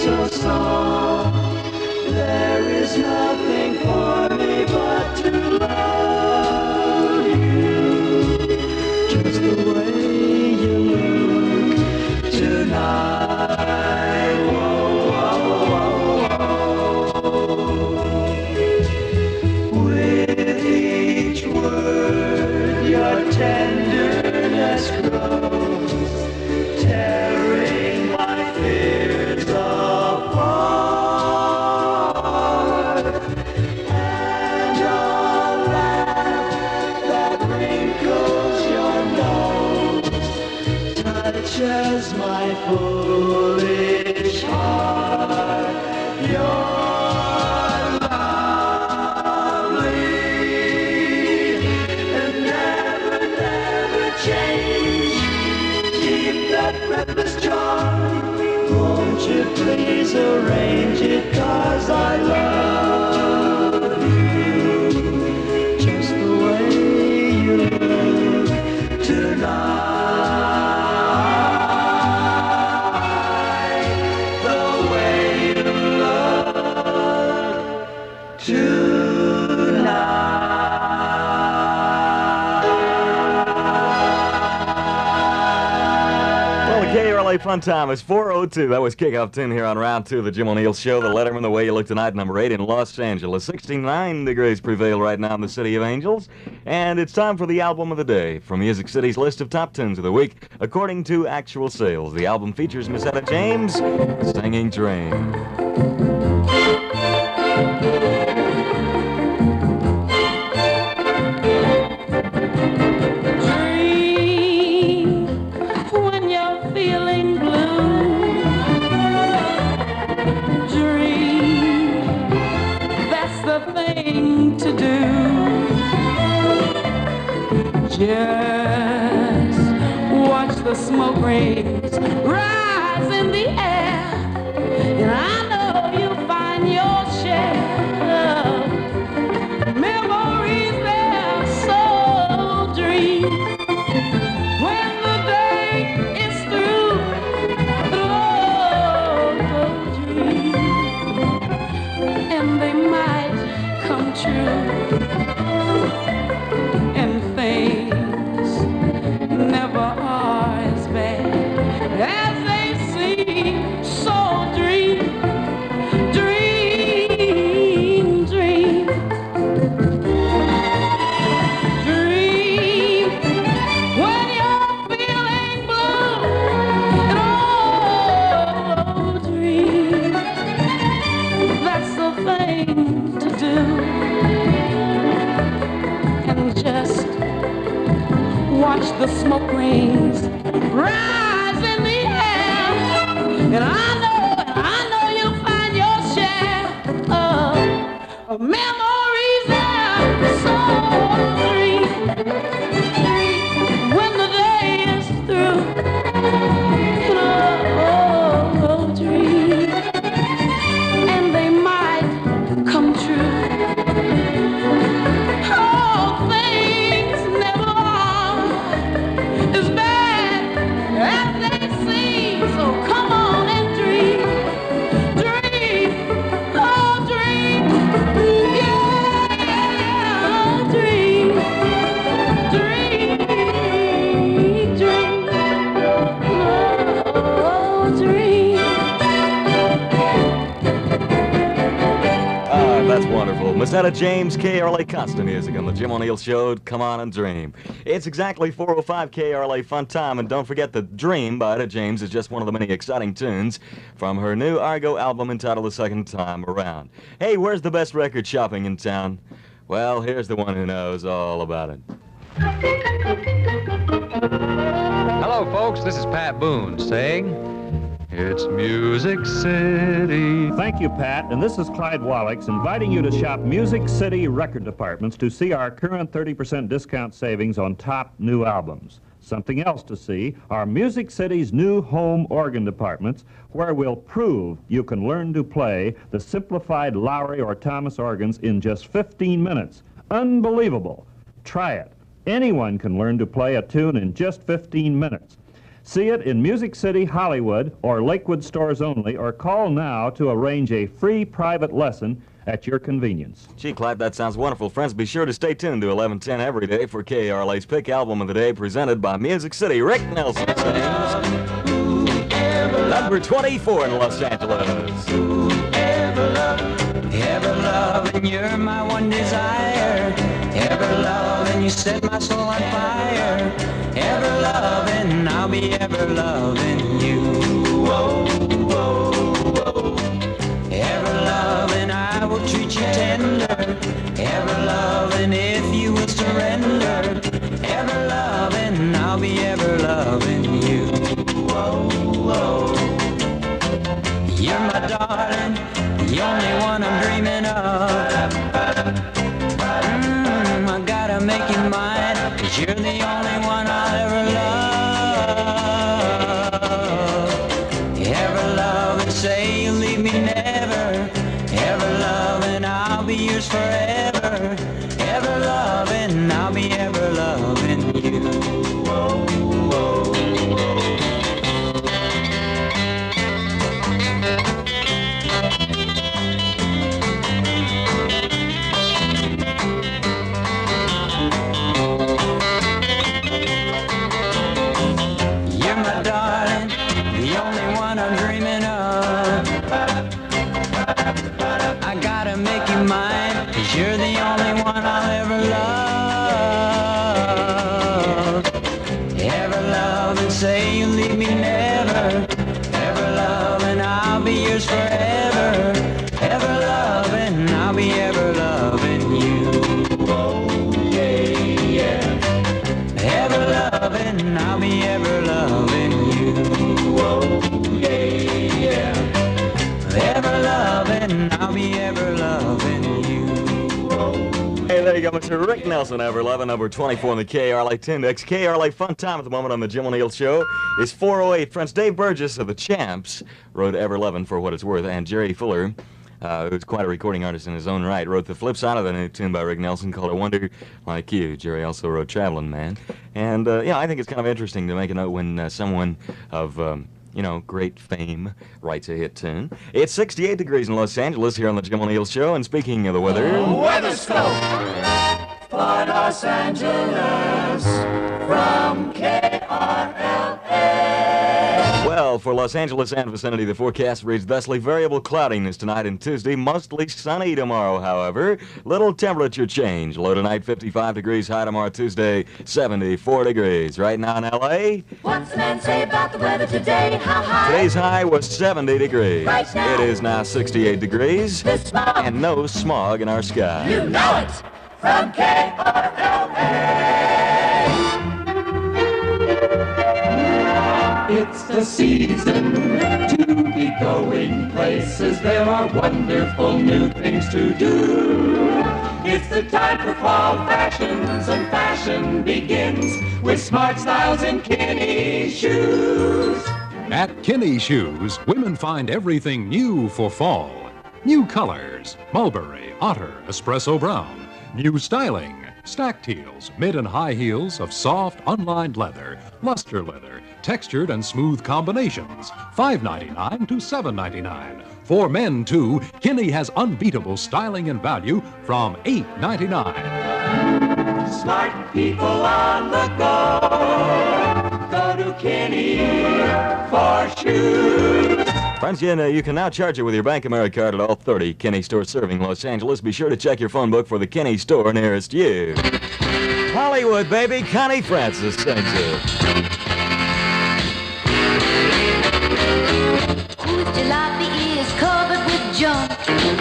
so soft. There is nothing for me but to love you, just the way you look tonight. Whoa, whoa, whoa. With each word, your tenderness grows, tearing my fears apart. And your laugh that wrinkles your nose touches my foolish heart. You're lovely and never, never change. Keep that breathless charm. Won't you please arrange it, 'cause I love you, just the way you look tonight, the way you look tonight. Well, the KRLA Fun Time is 4:02. That was kickoff 10 here on round 2 of the Jim O'Neill Show. The Letterman, the way you look tonight, number 8 in Los Angeles. 69 degrees prevail right now in the City of Angels. And it's time for the album of the day from Music City's list of top tunes of the week, according to actual sales. The album features Miss Etta James singing Dream. Dream when you're feeling blue. Dream, that's the thing to do. Just watch the smoke rings rise in the air, and I know you'll find your share of memories there. So dream when the day is through. Oh, dream, and they might come true. And things never are as bad as they seem. So dream, dream, dream. Dream when you're feeling blue. And oh, dream, that's the thing to do. And just watch the smoke rings rise in the air, and I know you'll find your share of memories there. So dream, when the day is through. And oh, dream, and they might come true. Oh, things never are as bad as they seem. So come on and dream, dream, oh dream, yeah, dream, dream, dream, oh dream. Ah, that's wonderful. Miss Etta James, KRLA Constant Music on the Jim O'Neill Show. Come on and dream. It's exactly 4:05 KRLA Fun Time, and don't forget that Dream by Etta James is just one of the many exciting tunes from her new Argo album entitled The Second Time Around. Hey, where's the best record shopping in town? Well, here's the one who knows all about it. Hello, folks. This is Pat Boone saying, it's Music City. Thank you, Pat. And this is Clyde Wallach inviting you to shop Music City record departments to see our current 30% discount savings on top new albums. Something else to see are Music City's new home organ departments, where we'll prove you can learn to play the simplified Lowry or Thomas organs in just 15 minutes. Unbelievable. Try it. Anyone can learn to play a tune in just 15 minutes. See it in Music City, Hollywood, or Lakewood stores only, or call now to arrange a free private lesson at your convenience. Gee, Clyde, that sounds wonderful. Friends, be sure to stay tuned to 1110 every day for KRLA's Pick Album of the Day, presented by Music City. Rick Nelson sings number 24 in Los Angeles. Ever loving, you're my one desire. Ever loving, you set my soul on fire. Ever loving, I'll be ever loving you. Whoa, whoa, whoa. Ever loving, I will treat you tender. Ever loving, if you will surrender. Ever loving, I'll be ever loving you. Whoa, whoa. You're my darling, the only one I'm dreaming of. I gotta make you mine, 'cause you're the only one I'll ever love. Ever love and say you'll leave me never. Ever loving, I'll be yours forever. Ever loving, I'll be ever loving you. Whoa, whoa, you're my darling, the only one I'm dreaming of. I gotta make you mine, 'cause you're the only one I'll ever love. Ever love and say you'll leave me never. Ever love and I'll be yours forever. Ever loving, I'll be ever loving you. Oh, yeah, yeah. Ever loving, I'll be ever loving you. Oh, yeah, yeah. Ever loving, I'll be ever loving you. Hey, there you go, Mr. Rick Nelson, Ever Lovin', number 24 on the KRLA 10 Next KRLA Fun Time at the moment on the Jim O'Neill Show is 4:08. Friends, Dave Burgess of the Champs wrote Ever Lovin' for what it's worth, and Jerry Fuller, who's quite a recording artist in his own right, wrote the flip side of the new tune by Rick Nelson called A Wonder Like You. Jerry also wrote Travelin' Man. And, I think it's kind of interesting to make a note when someone of... great fame writes a hit tune. It's 68 degrees in Los Angeles here on the Jim O'Neill Show, and speaking of the weather... Weatherscope for Los Angeles from KRLA. Well, for Los Angeles and vicinity, the forecast reads thusly: variable cloudiness tonight and Tuesday, mostly sunny tomorrow, however. Little temperature change. Low tonight, 55 degrees. High tomorrow, Tuesday, 74 degrees. Right now in L.A., What's the man say about the weather today? How high? today's high was 70 degrees. Right now. It is now 68 degrees. The smog. And no smog in our sky. You know it from KRLA. It's the season to be going places. There are wonderful new things to do. It's the time for fall fashions, and fashion begins with smart styles in Kinney shoes. At Kinney Shoes, women find everything new for fall. New colors, mulberry, otter, espresso brown. New styling, stacked heels, mid and high heels of soft, unlined leather, luster leather, textured and smooth combinations. $5.99 to $7.99. For men, too, Kinney has unbeatable styling and value from $8.99. Smart people on the go. Go to Kinney for shoes. Friends, you can now charge it with your Bank America card at all 30 Kinney stores serving Los Angeles. Be sure to check your phone book for the Kinney store nearest you. Hollywood, baby, Connie Francis sings it. Whose jalopy is covered with junk,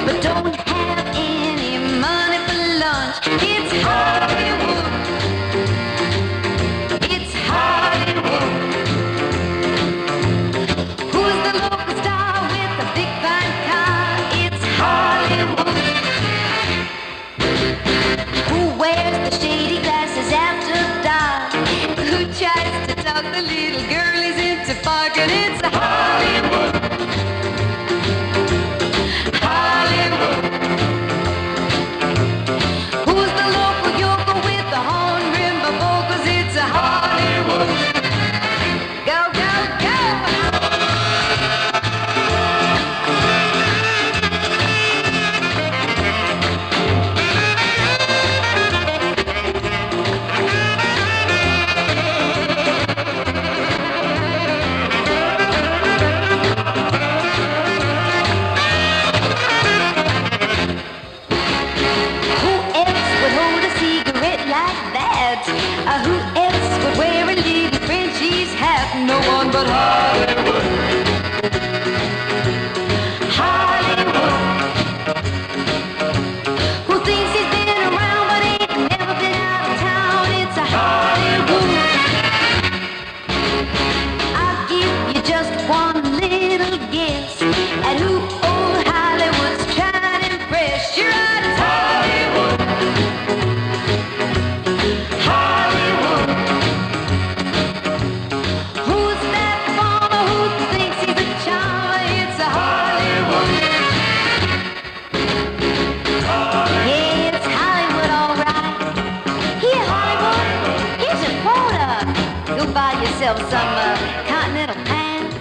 but don't have any money for lunch. It's Hollywood. It's Hollywood. Who's the local star with the big fine car? It's Hollywood. Who wears the shady glasses after dark? Who tries to talk the little girlies into bargain? It's Hollywood. Hollywood. Who's the local yokel with myself some continental pants,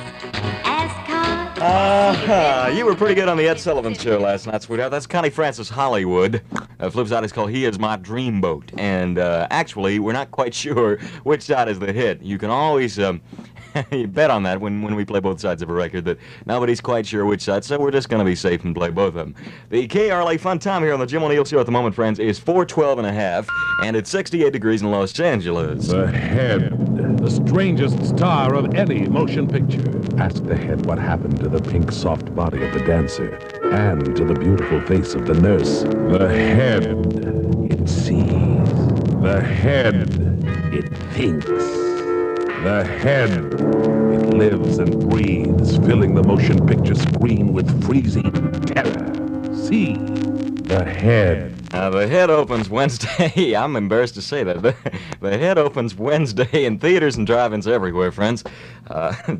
ascot. You were pretty good on the Ed Sullivan Show last night, sweetheart. That's Connie Francis Hollywood. Flip side is called He Is My Dreamboat. And actually, we're not quite sure which side is the hit. You can always you bet on that when we play both sides of a record that nobody's quite sure which side, so we're just going to be safe and play both of them. The KRLA Fun Time here on the Jim O'Neill Show at the moment, friends, is 4:12.5, and it's 68 degrees in Los Angeles. The head, the strangest star of any motion picture. Ask the head what happened to the pink soft body of the dancer and to the beautiful face of the nurse. The head, it sees. The head, it thinks. The head, it lives and breathes, filling the motion picture screen with freezing terror. See, the head. The head opens Wednesday. I'm embarrassed to say that. The head opens Wednesday in theaters and drive-ins everywhere, friends.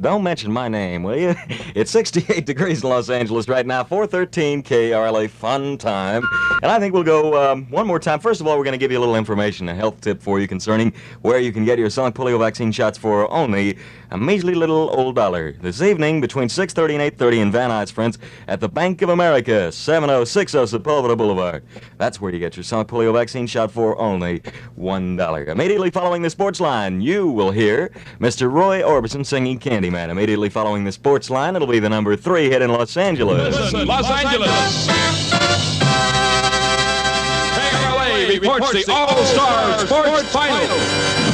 Don't mention my name, will you? It's 68 degrees in Los Angeles right now, 413 KRLA Fun Time. And I think we'll go one more time. First of all, we're going to give you a little information, a health tip for you concerning where you can get your Sonic polio vaccine shots for only a measly little old $1. This evening, between 6:30 and 8:30 in Van Nuys, friends, at the Bank of America, 7060 Sepulveda Boulevard. That's where you get your Sonic polio vaccine shot for only $1. Immediately following the sports line, you will hear Mr. Roy Orbison singing Candyman. Immediately following the sports line, it'll be the number 3 hit in Los Angeles. Listen, Los Angeles. KRLA reports the All-Star Sports Final.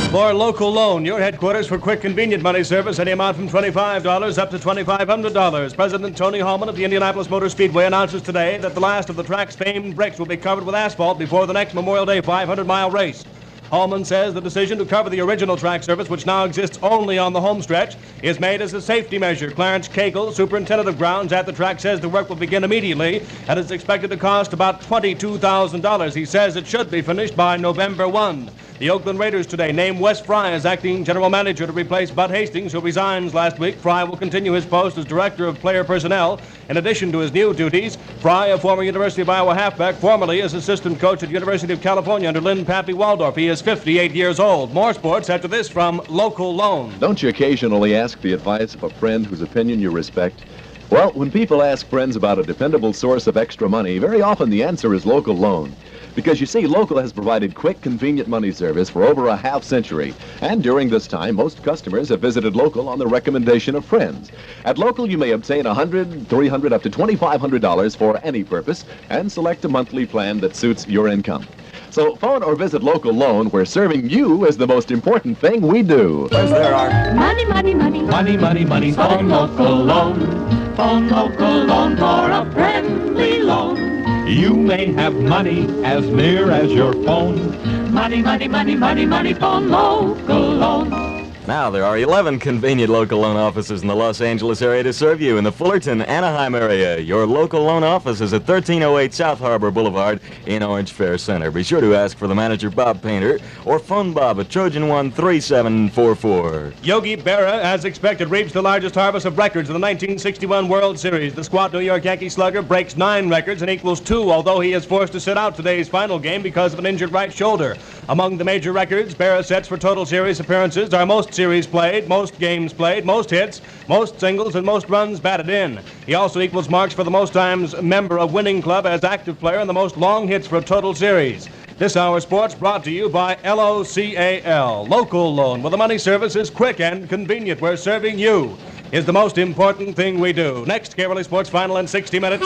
For Local Loan, your headquarters for quick, convenient money service, any amount from $25 up to $2,500. President Tony Hallman of the Indianapolis Motor Speedway announces today that the last of the track's famed bricks will be covered with asphalt before the next Memorial Day 500-mile race. Hallman says the decision to cover the original track surface, which now exists only on the home stretch, is made as a safety measure. Clarence Cagle, superintendent of grounds at the track, says the work will begin immediately and is expected to cost about $22,000. He says it should be finished by November 1. The Oakland Raiders today named Wes Fry as acting general manager to replace Bud Hastings, who resigns last week. Fry will continue his post as director of player personnel. In addition to his new duties, Fry, a former University of Iowa halfback, formerly is assistant coach at University of California under Lynn Pappy Waldorf. He is 58 years old. More sports after this from Local Loan. Don't you occasionally ask the advice of a friend whose opinion you respect? Well, when people ask friends about a dependable source of extra money, very often the answer is Local Loan. Because you see, Local has provided quick, convenient money service for over a half-century. And during this time, most customers have visited Local on the recommendation of friends. At Local, you may obtain $100, $300, up to $2,500 for any purpose and select a monthly plan that suits your income. So phone or visit Local Loan, where serving you is the most important thing we do. First there are money, money, money, money, money, money. Phone Local Loan. Phone Local Loan for a friendly loan. You may have money as near as your phone. Money, money, money, money, money. Phone Local Loan. Now, there are 11 convenient local loan offices in the Los Angeles area to serve you. In the Fullerton, Anaheim area, your local loan office is at 1308 South Harbor Boulevard in Orange Fair Center. Be sure to ask for the manager, Bob Painter, or phone Bob at Trojan 13744. Yogi Berra, as expected, reaps the largest harvest of records in the 1961 World Series. The squat New York Yankee slugger breaks 9 records and equals 2, although he is forced to sit out today's final game because of an injured right shoulder. Among the major records Berra sets for total series appearances are most series played, most games played, most hits, most singles, and most runs batted in. He also equals marks for the most times member of winning club as active player and the most long hits for a total series. This hour sports brought to you by LOCAL. Local Loan, where the money service is quick and convenient, where serving you is the most important thing we do. Next, KRLA Sports Final in 60 minutes.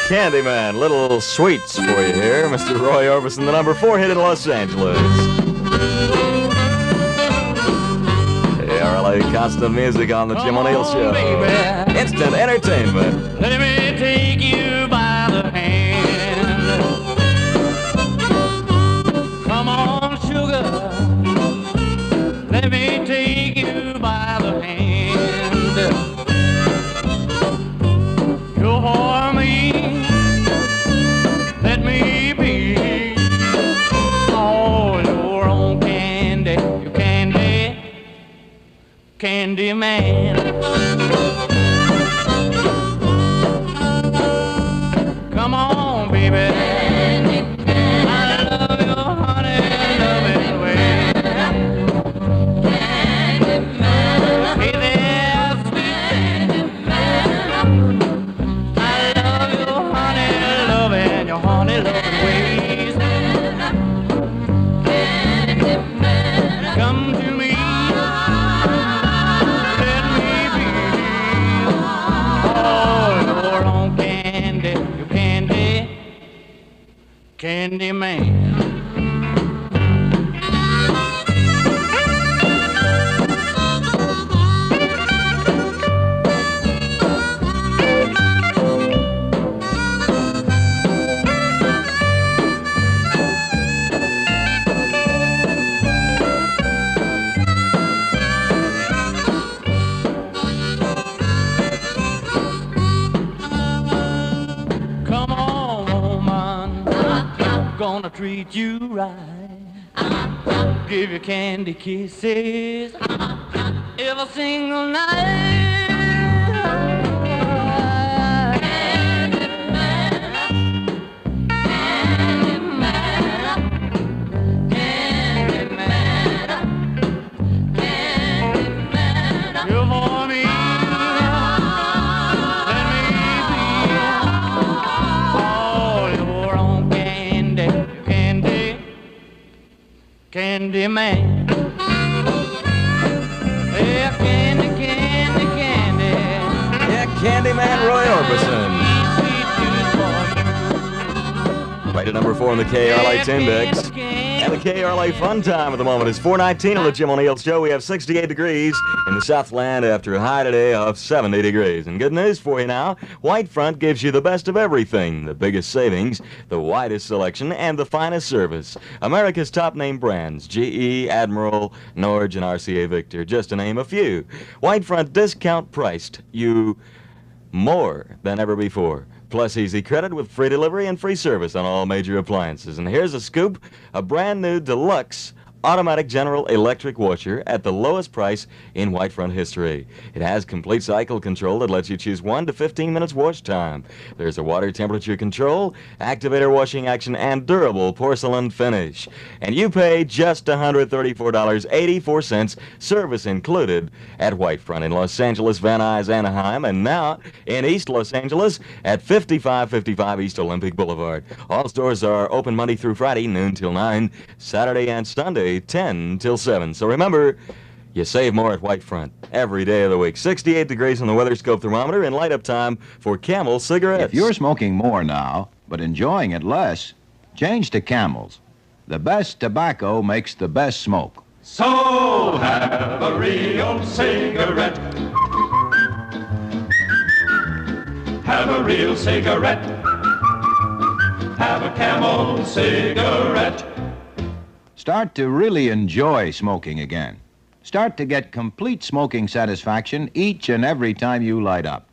Candyman, little sweets for you here. Mr. Roy Orbison, the number 4 hit in Los Angeles. KRLA constant music on the Jim O'Neill Show. Baby. Instant entertainment. Let me take you by the hand. Come on, sugar. Let me take you by the hand. You're for me. Let me be all your own candy. You candy man. Candy Man. Gonna treat you right, give you candy kisses every single night. Candy man, candy man, candy man, candy man. You're for me, let me be all your own Candy Man. Yeah, candy, candy, candy. Yeah, Candy Man Roy Orbison. Rated number 4 on the KRLA Index. And the KRLA Fun Time at the moment is 4:19 on the Jim O'Neill Show. We have 68 degrees in the Southland after a high today of 70 degrees. And good news for you now, White Front gives you the best of everything. The biggest savings, the widest selection, and the finest service. America's top name brands, GE, Admiral, Norge, and RCA Victor, just to name a few. White Front discount priced you more than ever before. Plus easy credit with free delivery and free service on all major appliances. And here's a scoop, a brand new deluxe automatic General Electric washer at the lowest price in White Front history. It has complete cycle control that lets you choose 1 to 15 minutes wash time. There's a water temperature control, activator washing action, and durable porcelain finish. And you pay just $134.84, service included, at White Front in Los Angeles, Van Nuys, Anaheim, and now in East Los Angeles at 5555 East Olympic Boulevard. All stores are open Monday through Friday, noon till 9, Saturday and Sunday, 10 till 7. So remember, you save more at White Front every day of the week. 68 degrees on the weather scope thermometer and light up time for Camel cigarettes. If you're smoking more now, but enjoying it less, change to Camels. The best tobacco makes the best smoke. So have a real cigarette. Have a real cigarette. Have a Camel cigarette. Start to really enjoy smoking again. Start to get complete smoking satisfaction each and every time you light up.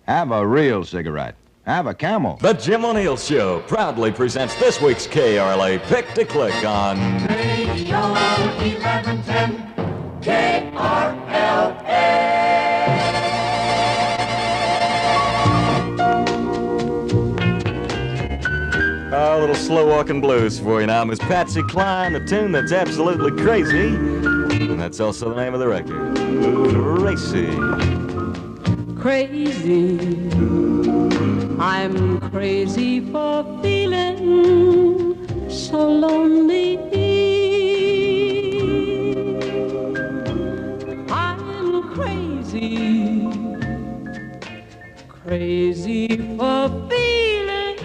Have a real cigarette. Have a Camel. The Jim O'Neill Show proudly presents this week's KRLA Pick to Click on Radio 1110 KRLA. A little slow walking blues for you now. Miss Patsy Cline, a tune that's absolutely crazy. And that's also the name of the record. Racy. Crazy. I'm crazy for feeling so lonely. I'm crazy. Crazy for feeling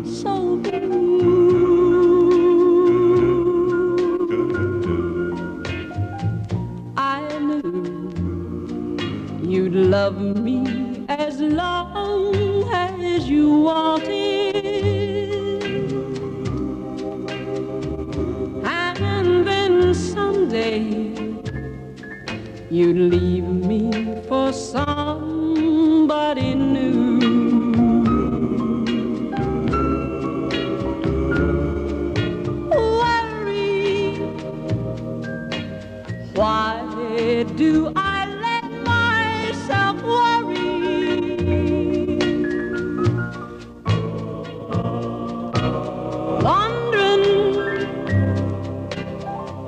so blue. I knew you'd love me as long as you wanted, and then someday you'd leave me for somebody new. Why do I let myself worry? Wondering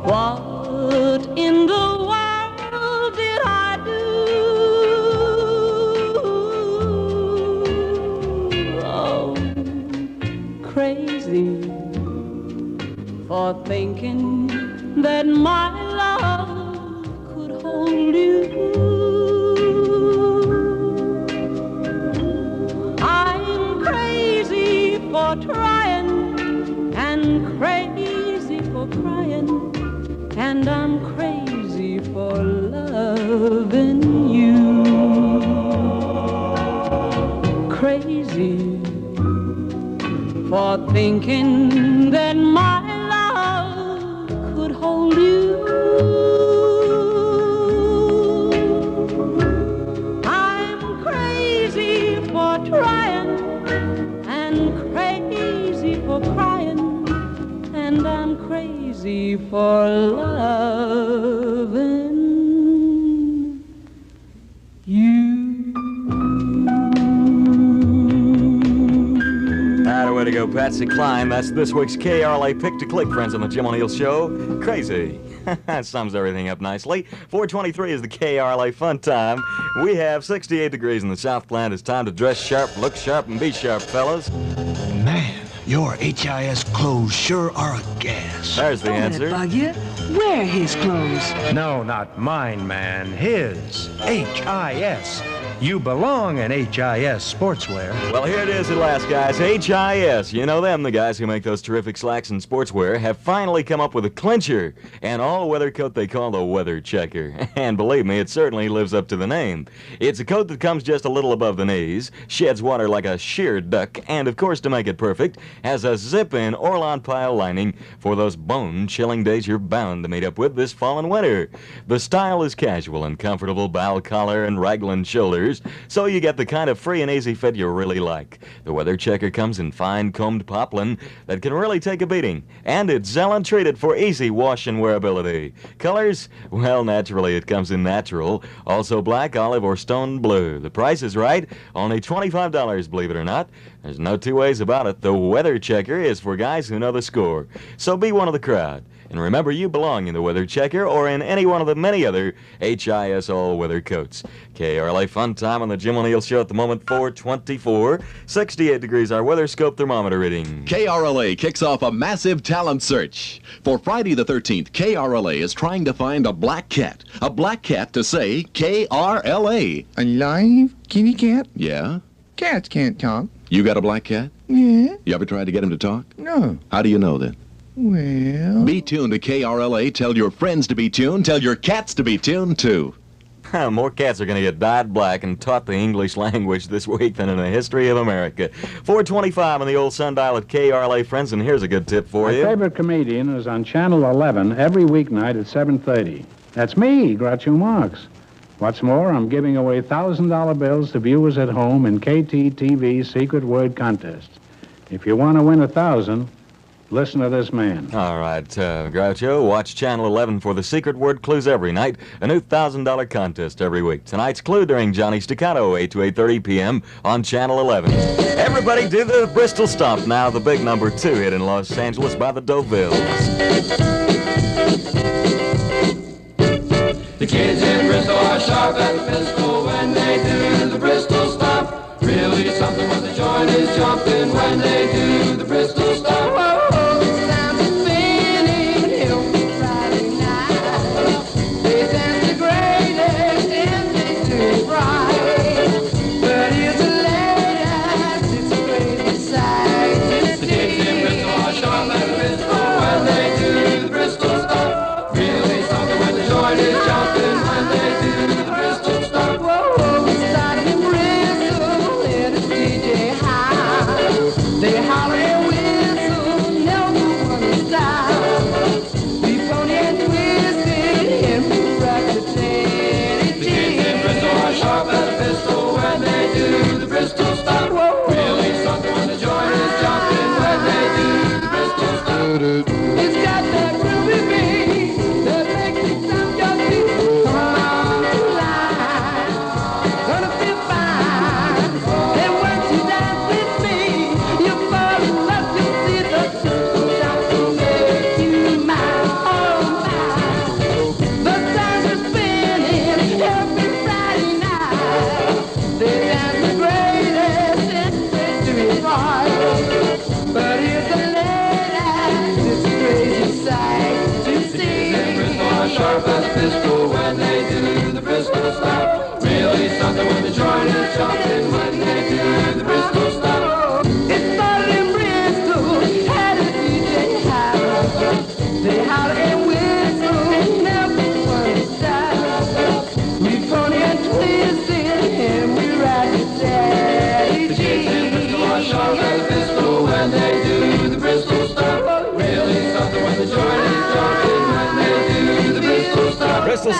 what in the world did I do? Oh, crazy for thinking that my love could hold you. I'm crazy for trying I'm crazy for crying, and I'm crazy for loving you. Crazy for thinking that my love could hold you. I'm crazy for trying, and crazy for crying, and I'm crazy for loving you. Way to go, Patsy Cline. That's this week's KRLA Pick to Click, friends, on the Jim O'Neill Show. Crazy. That sums everything up nicely. 4:23 is the KRLA Fun Time. We have 68 degrees in the South Plant. It's time to dress sharp, look sharp, and be sharp, fellas. Man, your HIS clothes sure are a gas. There's the answer. Bug you? Wear his clothes. No, not mine, man. His. HIS. You belong in HIS sportswear. Well, here it is at last, guys. HIS. You know them, the guys who make those terrific slacks and sportswear, have finally come up with a clincher, an all-weather coat they call the Weather Checker. And believe me, it certainly lives up to the name. It's a coat that comes just a little above the knees, sheds water like a sheared duck, and of course, to make it perfect, has a zip-in Orlon pile lining for those bone-chilling days you're bound to meet up with this fall and winter. The style is casual and comfortable, bow collar and raglan shoulders, so you get the kind of free and easy fit you really like. The Weather Checker comes in fine combed poplin that can really take a beating, and it's Zellin treated for easy wash and wearability. Colors? Well, naturally it comes in natural, also black, olive, or stone blue. The price is right, only $25, believe it or not. There's no two ways about it. The Weather Checker is for guys who know the score. So be one of the crowd. And remember, you belong in the Weather Checker or in any one of the many other HIS all-weather coats. KRLA Fun Time on the Jim O'Neill Show at the moment, 4:24. 68 degrees, our weather scope thermometer reading. KRLA kicks off a massive talent search. For Friday the 13th, KRLA is trying to find a black cat. A black cat to say KRLA. A live kitty cat? Yeah? Cats can't talk. You got a black cat? Yeah. You ever tried to get him to talk? No. How do you know then? Well... Be tuned to KRLA. Tell your friends to be tuned. Tell your cats to be tuned, too. More cats are going to get dyed black and taught the English language this week than in the history of America. 4:25 on the old sundial at KRLA, friends, and here's a good tip for you. My favorite comedian is on Channel 11 every weeknight at 7:30. That's me, Groucho Marx. What's more, I'm giving away $1,000 bills to viewers at home in KT-TV's Secret Word Contest. If you want to win 1,000... listen to this man. All right, Groucho, watch Channel 11 for the secret word clues every night. A new $1,000 contest every week. Tonight's clue during Johnny Staccato, 8 to 8:30 p.m. on Channel 11. Everybody do the Bristol Stomp now, the big number 2 hit in Los Angeles by the Dovilles. The kids in Bristol are sharp at the pistol when they do the Bristol Stomp. Really something when the joint is jumping when they do the Bristol Stomp.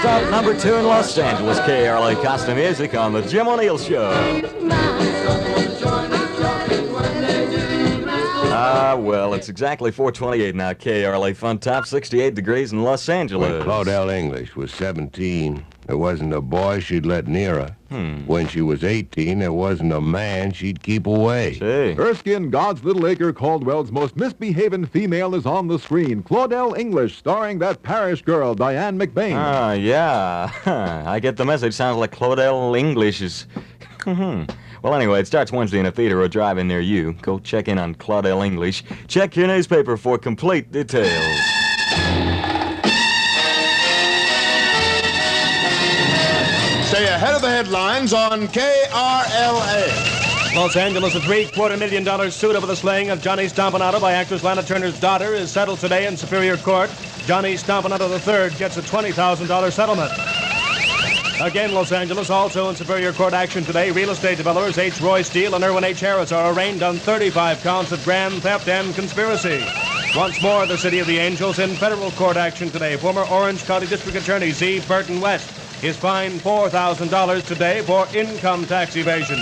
stop number 2 in Los Angeles. KRLA Costume Music on the Jim O'Neill Show. Well, it's exactly 4:28 now. KRLA Fun Top, 68 degrees in Los Angeles. When Claudel English was 17, there wasn't a boy she'd let near her. When she was 18, there wasn't a man she'd keep away. Erskine, God's Little Acre Caldwell's most misbehaving female is on the screen. Claudel English, starring that parish girl, Diane McBain. Yeah. I get the message. Sounds like Claudel English is... Well, anyway, it starts Wednesday in a theater or drive-in near you. Go check in on Claudel English. Check your newspaper for complete details. Stay ahead of the headlines on KRLA. Los Angeles, a $750,000 suit over the slaying of Johnny Stompanato by actress Lana Turner's daughter is settled today in Superior Court. Johnny Stompanato III gets a $20,000 settlement. Again, Los Angeles, also in Superior Court action today, real estate developers H. Roy Steele and Irwin H. Harris are arraigned on 35 counts of grand theft and conspiracy. Once more, the City of the Angels in federal court action today. Former Orange County District Attorney Z. Burton West is fined $4,000 today for income tax evasion.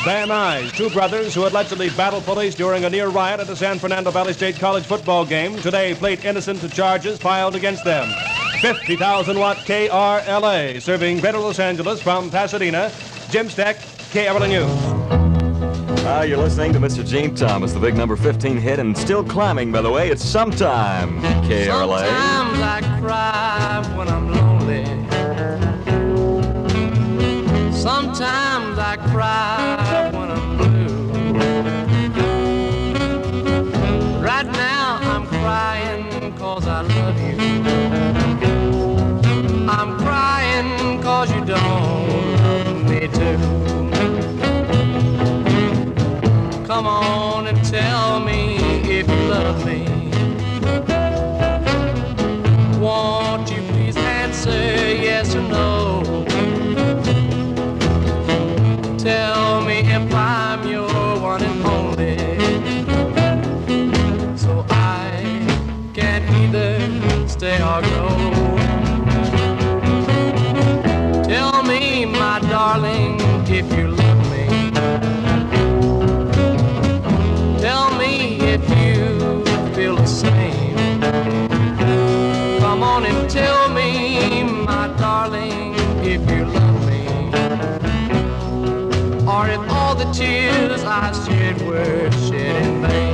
Van Nuys, two brothers who allegedly battled police during a near riot at the San Fernando Valley State College football game, today plead innocent to charges filed against them. 50,000-watt KRLA, serving Greater Los Angeles from Pasadena. Jim Steck, KRLA News. You're listening to Mr. Gene Thomas, the big number 15 hit, and still climbing, by the way. It's Sometime, KRLA. Sometimes I cry when I'm lonely. Sometimes I cry when I'm blue. Right now I'm crying 'cause I love you. I'm crying 'cause you don't love me too. Come on and tell me if you love me. Won't you please answer yes or no? Tell me if I'm your one and only, so I can either stay or go. Tell me, my darling, if you love me. Tell me if you feel the same. Come on and tell me, my darling, if you love me. Or if all the tears I shed were shed in vain.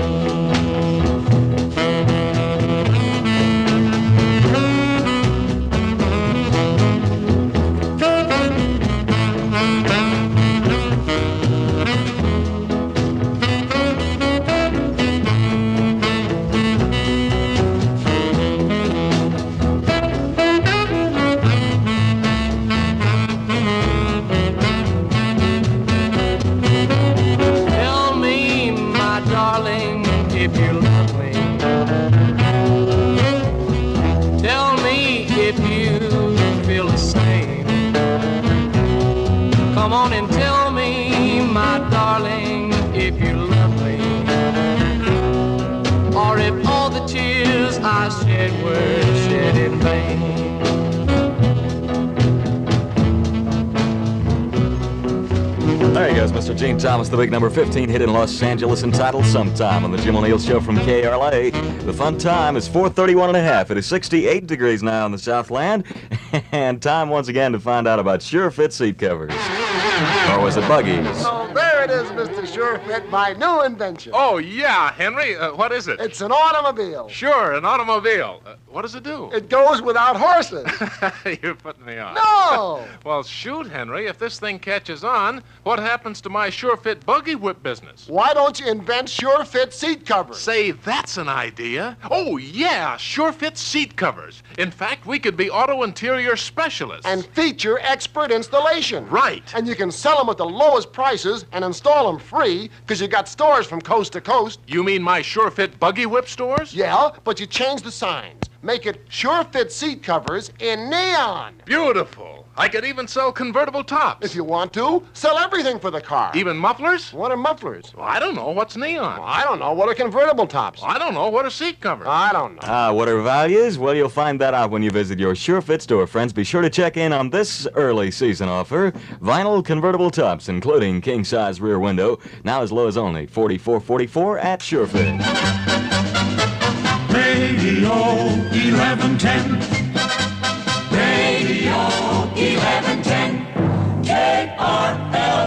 If you love me, tell me if you feel the same. Come on and tell me, my darling, if you love me. Or if all the tears I shed were shed in vain. There he goes, Mr. Gene Thomas, the big number 15 hit in Los Angeles, entitled Sometime on the Jim O'Neill Show from KRLA. The fun time is 4:31 and a half. It is 68 degrees now in the Southland, and time once again to find out about Sure Fit seat covers. Or was it buggies? Oh, there it is, Mr. Sure Fit, my new invention. Oh, yeah, Henry. What is it? It's an automobile. Sure, an automobile. What does it do? It goes without horses. You're putting me on. No! Well, shoot, Henry, if this thing catches on, what happens to my Sure Fit buggy whip business? Why don't you invent Sure Fit seat covers? Say, that's an idea. Oh, yeah, Sure Fit seat covers. In fact, we could be auto interior specialists. And feature expert installation. Right. And you can sell them at the lowest prices and install them free because you got stores from coast to coast. You mean my Sure Fit buggy whip stores? Yeah, but you change the signs. Make it Sure Fit seat covers in neon. Beautiful. I could even sell convertible tops. If you want to, sell everything for the car. Even mufflers? What are mufflers? Well, I don't know. What's neon? Well, I don't know. What are convertible tops? Well, I don't know. What are seat covers? I don't know. What are values? Well, you'll find that out when you visit your Sure Fit store, friends. Be sure to check in on this early season offer. Vinyl convertible tops, including king-size rear window, now as low as only $44.44 at Sure Fit. Radio 1110. Radio 1110. KRLA.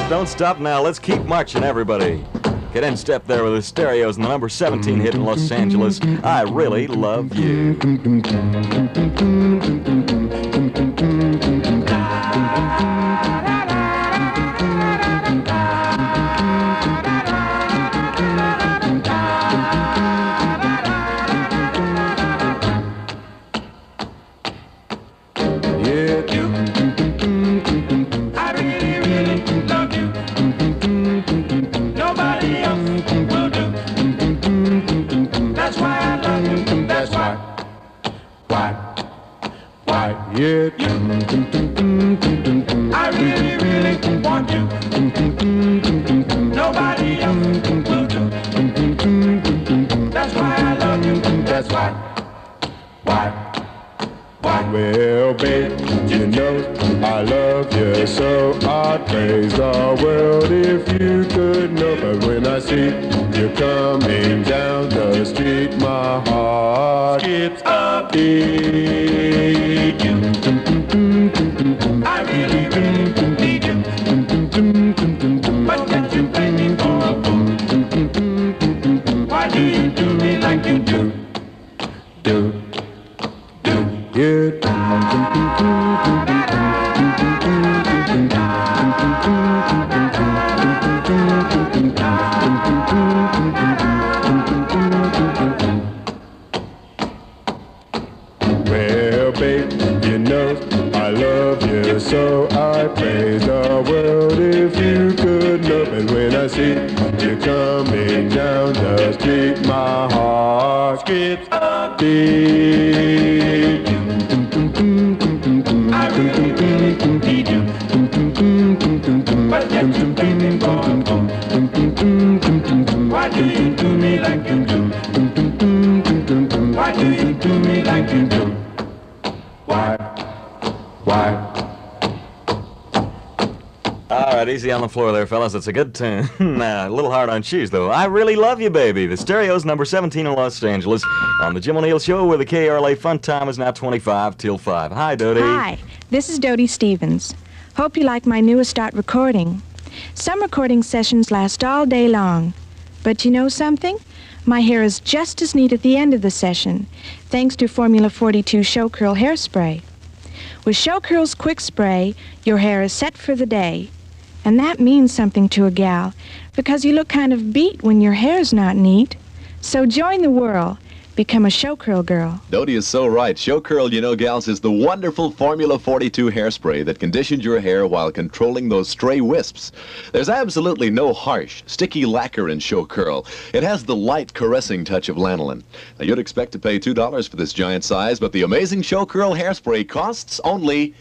Don't stop now. Let's keep marching, everybody. Get in step there with the stereos and the number 17 hit in Los Angeles. I really love you. Yeah, I really, really want you. Nobody else will do. That's why I love you. That's why. Well, babe, you know I love you, so I'd praise the world if you could know. But when I see you coming down the street, my heart skips a beat. I really, really need you. But can't you blame me for a fool? Why do you do me like you do? Yeah. Well, babe, you know I love you, so I praise the world if you could know. But when I see you coming down the street, my heart skips a beat. I really, really need you. But yet you blame me for a fool. Why do you do me like you do? Why do you do me like you do? Why? All right, easy on the floor there, fellas. It's a good tune. A little hard on shoes, though. I really love you, baby. The stereo's number 17 in Los Angeles. On the Jim O'Neill Show, where the KRLA Fun Time is now 25 till 5. Hi, Dodie. Hi, this is Dodie Stevens. Hope you like my newest start recording. Some recording sessions last all day long. But you know something? My hair is just as neat at the end of the session, thanks to Formula 42 Show Curl Hairspray. With Show Curl's Quick Spray, your hair is set for the day. And that means something to a gal, because you look kind of beat when your hair's not neat. So join the whirl. Become a Show Curl girl. Dodie is so right. Show Curl, you know, gals, is the wonderful Formula 42 hairspray that conditions your hair while controlling those stray wisps. There's absolutely no harsh, sticky lacquer in Show Curl. It has the light, caressing touch of lanolin. Now, you'd expect to pay $2 for this giant size, but the amazing Show Curl hairspray costs only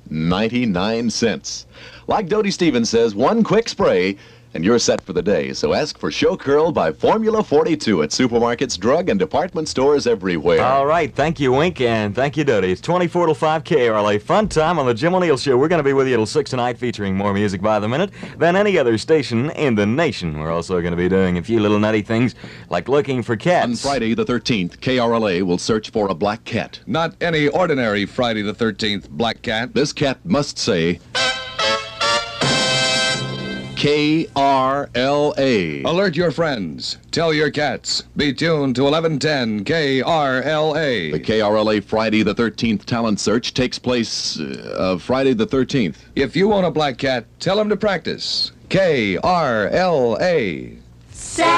99 cents. Like Dodie Stevens says, one quick spray, and you're set for the day. So ask for Show Curl by Formula 42 at supermarkets, drug, and department stores everywhere. All right, thank you, Wink, and thank you, Dodie. It's 24 till 5 KRLA. Fun time on the Jim O'Neill Show. We're going to be with you till 6 tonight, featuring more music by the minute than any other station in the nation. We're also going to be doing a few little nutty things, like looking for cats. On Friday the 13th, KRLA will search for a black cat. Not any ordinary Friday the 13th black cat. This cat must say KRLA. Alert your friends. Tell your cats. Be tuned to 1110 KRLA. The KRLA Friday the 13th talent search takes place Friday the 13th. If you own a black cat, tell him to practice. KRLA. Sad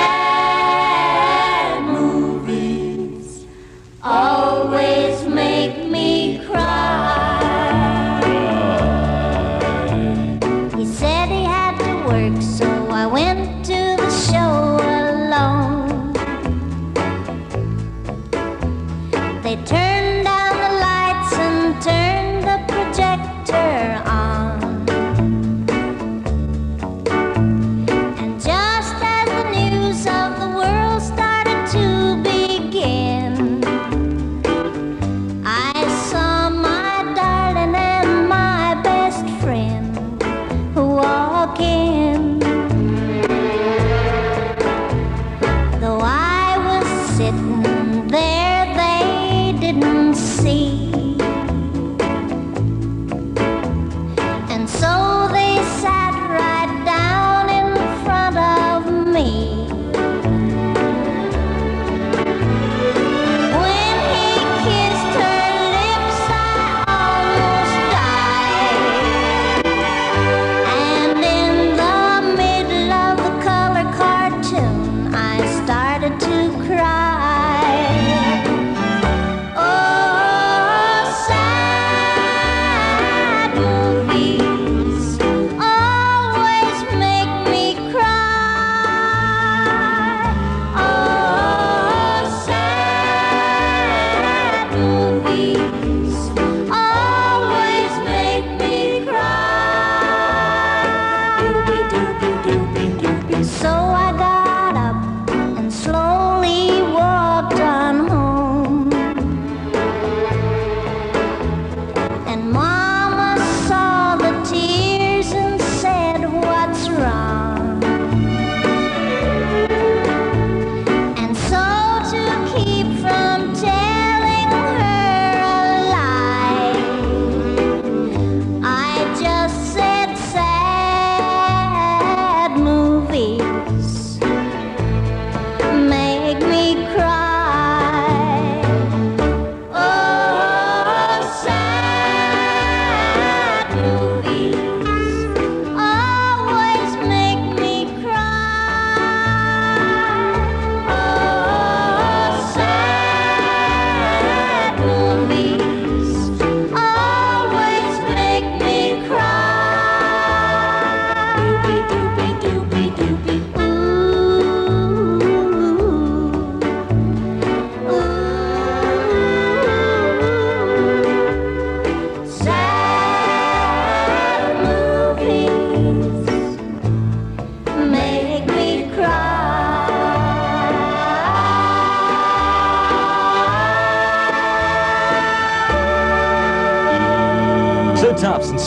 movies always make me cry. He said he had to work, so I went to the show alone.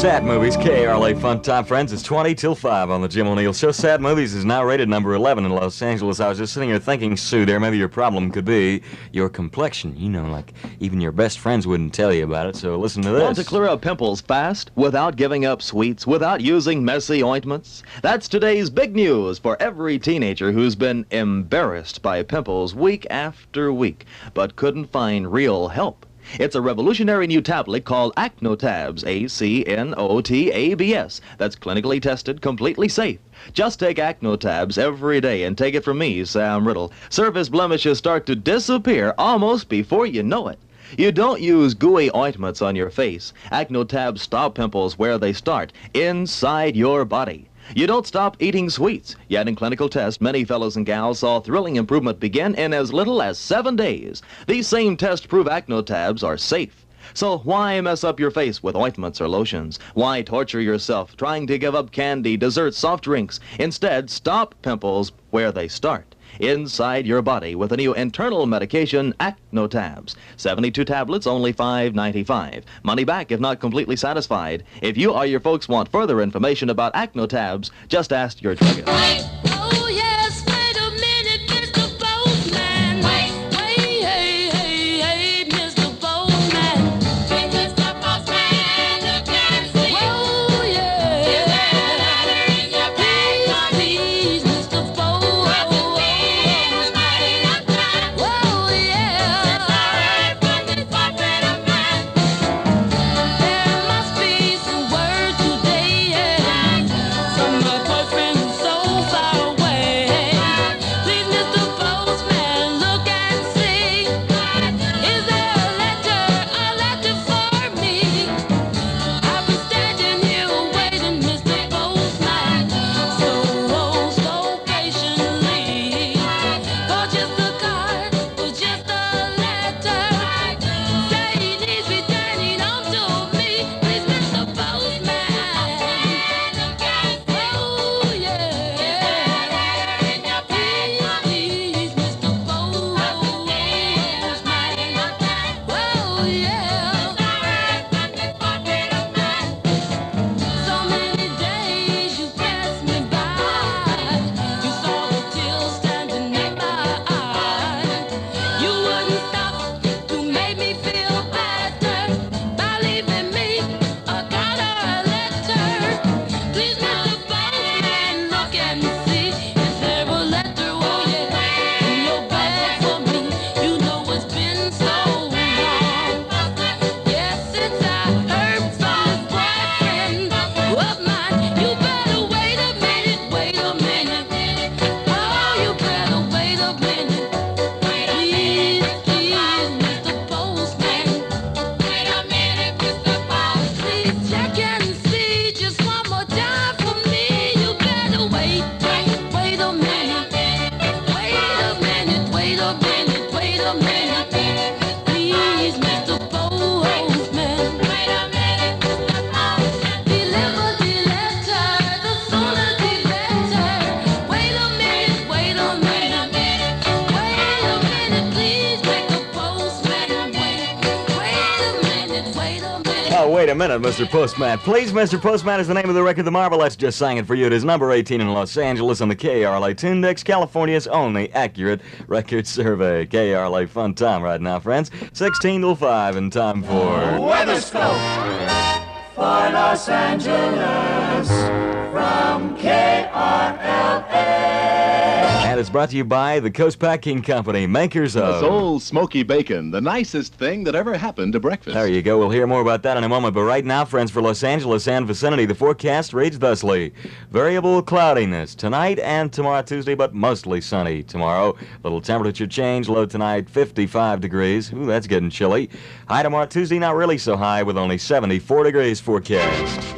Sad Movies, KRLA Fun Time, friends. It's 20 till 5 on the Jim O'Neill Show. Sad Movies is now rated number 11 in Los Angeles. I was just sitting here thinking, Sue, there, maybe your problem could be your complexion. You know, like even your best friends wouldn't tell you about it, so listen to this. Want to clear up pimples fast, without giving up sweets, without using messy ointments? That's today's big news for every teenager who's been embarrassed by pimples week after week, but couldn't find real help. It's a revolutionary new tablet called Acnotabs, A-C-N-O-T-A-B-S, that's clinically tested, completely safe. Just take Acnotabs every day and take it from me, Sam Riddle. Surface blemishes start to disappear almost before you know it. You don't use gooey ointments on your face. Acnotabs stop pimples where they start, inside your body. You don't stop eating sweets. Yet in clinical tests, many fellows and gals saw thrilling improvement begin in as little as 7 days. These same tests prove Acnotabs are safe. So why mess up your face with ointments or lotions? Why torture yourself trying to give up candy, desserts, soft drinks? Instead, stop pimples where they start, inside your body, with a new internal medication, Acnotabs. 72 tablets, only $5.95. Money back if not completely satisfied. If you or your folks want further information about Acnotabs, just ask your druggist. Oh, yes, wait a minute, Mr. Postman. Wait, hey, Mr. Postman. Mr. Postman, look and see. Oh, yeah. Is there a letter in your bag? Please, Mr. Postman. Oh, yeah. It's all right, but this puppet of mine. There must be some word today, yeah. From my boyfriend who's so far away. Please, Mr. Postman, look and see. Is there a letter for me? I've been standing here waiting, Mr. Postman, so patiently. For just a card, for just a letter. Say he needs returning home to me. Please, Mr. Postman. Oh, yeah. Please, Mr. Postman. Oh, yeah. So many days you passed me by. You saw the tears standing in my eyes. You wouldn't stop to make me feel better by leaving me a card or a letter. Please, Mr. Postman, look and see. Is there a letter, oh yeah, in your bag for me? You know it's been so long. Yes, since I heard from this boyfriend of mine. You better wait a minute, wait a minute. Oh, you better wait a minute. Please, Mr. Postman. Wait a minute, Mr. Postman. Please check and see just one more time for me. You better wait a minute. Wait a minute, wait a minute. Please, Mr. Postman. Wait a minute, Mr. Postman. Deliver the letter, the sooner the better. Wait a minute. Wait a minute, please, Mr. Postman. Wait a minute. Oh, wait a minute, Mr. Postman. Please, Mr. Postman is the name of the record the Marvelettes just sang it for you. It is number 18 in Los Angeles on the KRLA Tundex, California's only accurate record survey. KRLA Fun Time right now, friends. 16 till 5 and time for... Weatherscope for Los Angeles from KRLA. And it's brought to you by the Coast Packing Company, makers This of... old smoky bacon, the nicest thing that ever happened to breakfast. There you go. We'll hear more about that in a moment. But right now, friends, for Los Angeles and vicinity, the forecast reads thusly. Variable cloudiness tonight and tomorrow, Tuesday, but mostly sunny tomorrow. Little temperature change. Low tonight, 55 degrees. Ooh, that's getting chilly. High tomorrow, Tuesday, not really so high, with only 74 degrees forecast.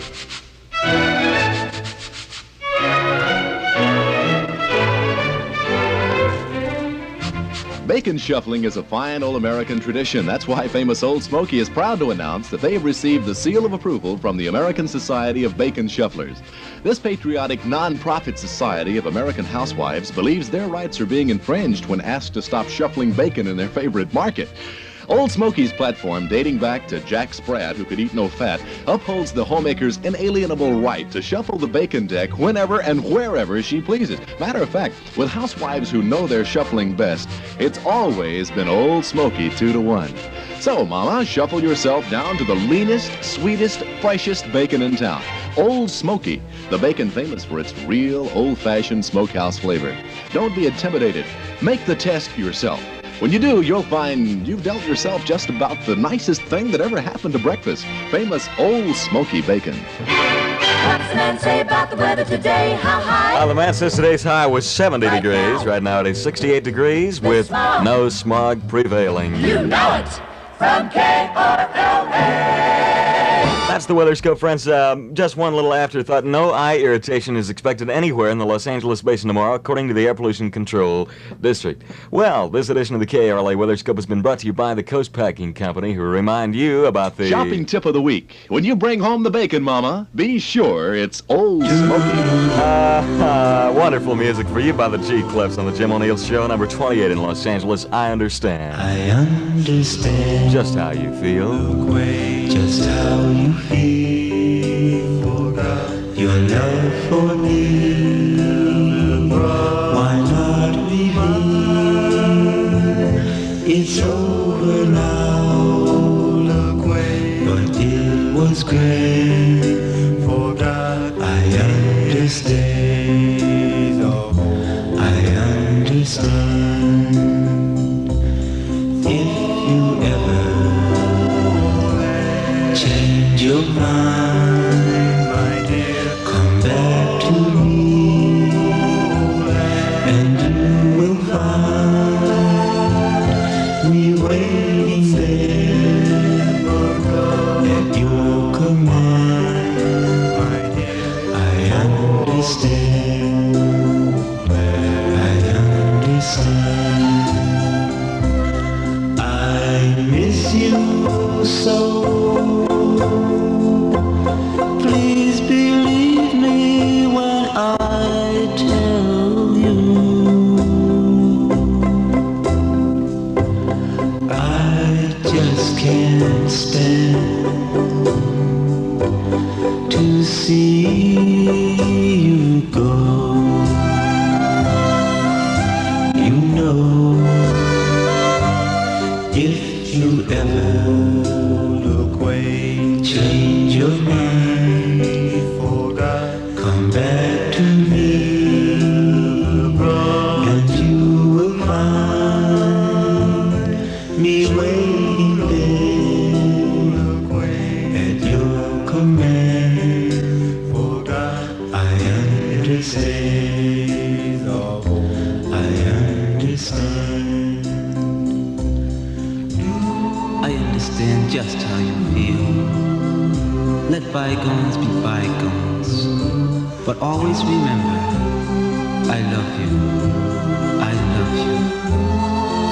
Bacon shuffling is a fine old American tradition. That's why famous Old Smoky is proud to announce that they have received the seal of approval from the American Society of Bacon Shufflers. This patriotic non-profit society of American housewives believes their rights are being infringed when asked to stop shuffling bacon in their favorite market. Old Smoky's platform, dating back to Jack Spratt, who could eat no fat, upholds the homemaker's inalienable right to shuffle the bacon deck whenever and wherever she pleases. Matter of fact, with housewives who know their shuffling best, it's always been Old Smoky 2-to-1. So, Mama, shuffle yourself down to the leanest, sweetest, freshest bacon in town. Old Smoky, the bacon famous for its real, old-fashioned smokehouse flavor. Don't be intimidated. Make the test yourself. When you do, you'll find you've dealt yourself just about the nicest thing that ever happened to breakfast. Famous Old Smoky bacon. What's the man say about the weather today? How high? The man says today's high was 70 degrees. Right now it is 68 degrees with no smog prevailing. You know it from KRLA. That's the weather scope, friends. Just one little afterthought. No eye irritation is expected anywhere in the Los Angeles basin tomorrow, according to the Air Pollution Control District. Well, this edition of the KRLA Weather Scope has been brought to you by the Coast Packing Company, who remind you about the... Shopping tip of the week. When you bring home the bacon, Mama, be sure it's Old Smoky. Wonderful music for you by the G-Clefs on the Jim O'Neill Show, number 28 in Los Angeles. I understand. I understand. Just how you feel. Just how you feel. Your love for me. Why not reveal? It's over now. But it was great. I understand. I understand. If you ever change your mind, my dear, come back to me, and you will find me waiting there at your command, my dear. I understand. I understand. I miss you so. Please believe me when I tell you I just can't stand to see you go. You know, if you ever look away, change your mind, come back to me, and you will find me waiting there at your command. I understand. I understand. I understand just how you feel. Let bygones be bygones. But always remember, I love you. I love you.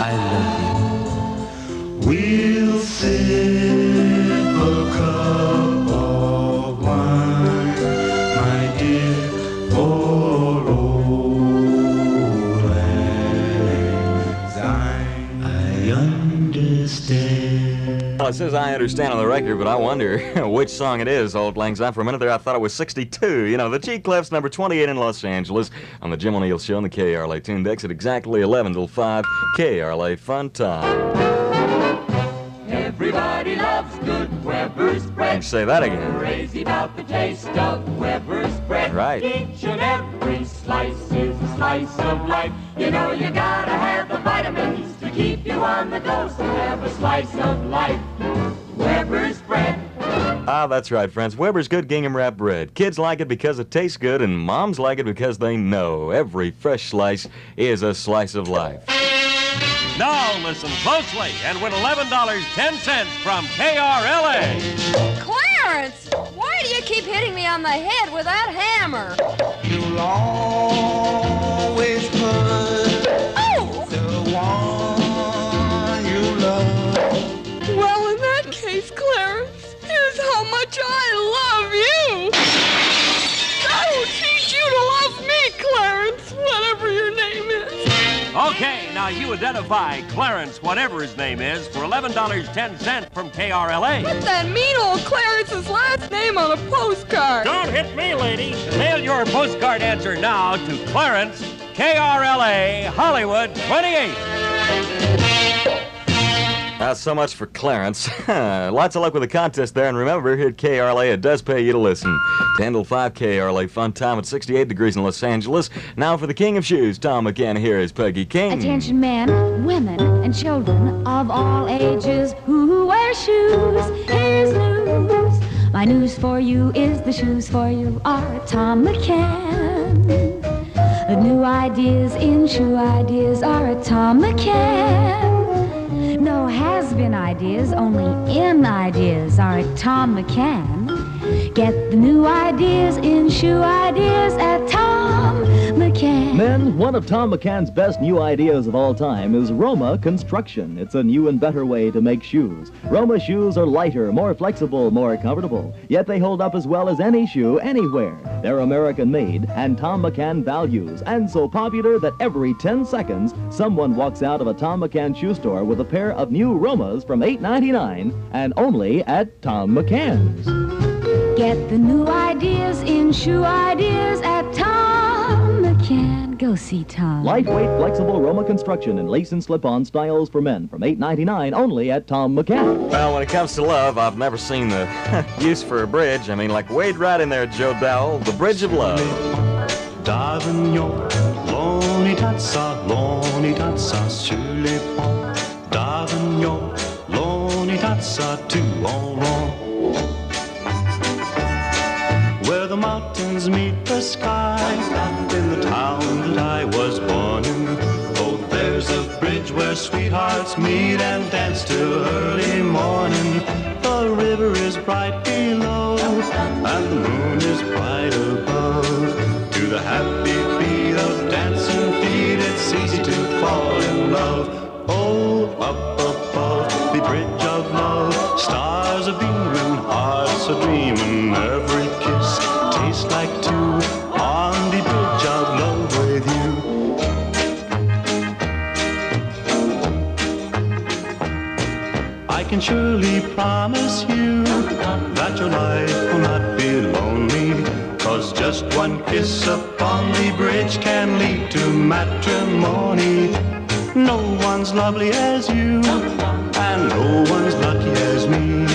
I love you. We'll sip a cup of wine, my dear, for old lang syne. I understand. Well, it says I understand on the record, but I wonder which song it is, Old Lang Syne. For a minute there, I thought it was 62. You know, the G-Clefs, number 28 in Los Angeles, on the Jim O'Neill Show on the KRLA Tune Decks at exactly 11 till 5. KRLA Fun Time. Everybody loves good Weber's bread. Say that again. Crazy about the taste of Weber's bread. Right. Each and every slice is a slice of life. You know you gotta have the vitamins to keep you on the go. So have a slice of life. Weber's bread. That's right, friends. Weber's good gingham wrap bread. Kids like it because it tastes good, and moms like it because they know every fresh slice is a slice of life. Now listen closely and win $11.10 from KRLA. Clarence, why do you keep hitting me on the head with that hammer? You'll always put the one you love. Well, in that case, Clarence, here's how much I love you. I will teach you to love me, Clarence, whatever your name is. Okay, now you identify Clarence, whatever his name is, for $11.10 from KRLA. Put that mean old Clarence's last name on a postcard. Don't hit me, lady. Mail your postcard answer now to Clarence, KRLA, Hollywood 28. So much for Clarence. Lots of luck with the contest there, and remember, here at KRLA, it does pay you to listen. 10 till 5 KRLA Fun Time at 68 degrees in Los Angeles. Now for the King of Shoes, Tom McCann. Here is Peggy King. Attention men, women, and children of all ages who wear shoes. Here's news. My news for you is the shoes for you are Tom McCann. The new ideas in shoe ideas are a Tom McCann. No has-been ideas, only in ideas are at Tom McCann. Get the new ideas in shoe ideas at Tom McCann. Men, one of Tom McCann's best new ideas of all time is Roma Construction. It's a new and better way to make shoes. Roma shoes are lighter, more flexible, more comfortable, yet they hold up as well as any shoe anywhere. They're American-made and Tom McCann values, and so popular that every 10 seconds, someone walks out of a Tom McCann shoe store with a pair of new Romas from $8.99 and only at Tom McCann's. Get the new ideas in shoe ideas at Tom McCann. Go see Tom. Lightweight, flexible Roma Construction and lace and slip-on styles for men from $8.99 only at Tom McCann. Well, when it comes to love, I've never seen the use for a bridge. I mean, like, wade right in there, Joe Dowell, the Bridge of Love. D'Avignon, lonitazza sur les ponts. D'Avignon, lonitazza tout en rond. Where the mountains meet the sky, in the town that I was born in. Oh, there's a bridge where sweethearts meet and dance till early morning. The river is bright below, and the moon is bright above. To the happy beat of dancing feet, it's easy to fall in love. Oh, up above the bridge of love, stars are beaming, hearts are dreaming. Every kiss tastes like two on the bridge of love with you. I can surely promise you that your life will not be lonely, 'cause just one kiss upon the bridge can lead to matrimony. No one's lovely as you, and no one's lucky as me.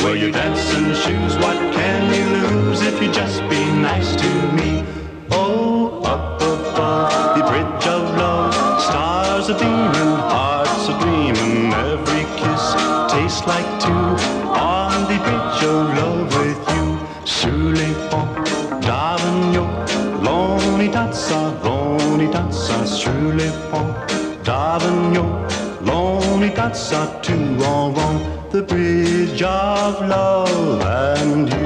Wear your dancing shoes, what can you lose if you just be nice to me? Oh, up above the bridge of love, stars are beaming, hearts are dreaming. Every kiss tastes like two on the bridge of love with you. Sur les ponts d'Avignon, lonitazza sur les ponts d'Avignon, lonitazza tout en rond. The bridge of love and you.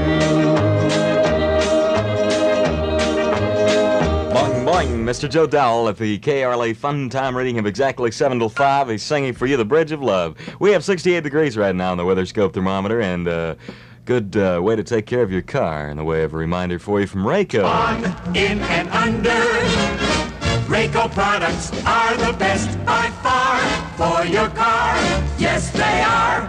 Boing, boing, Mr. Joe Dowell at the KRLA Fun Time reading of exactly 7 till 5. He's singing for you the Bridge of Love. We have 68 degrees right now on the weather scope thermometer, and good way to take care of your car in the way of a reminder for you from Rayco. On, in, and under. Rayco products are the best by far for your car. Yes, they are.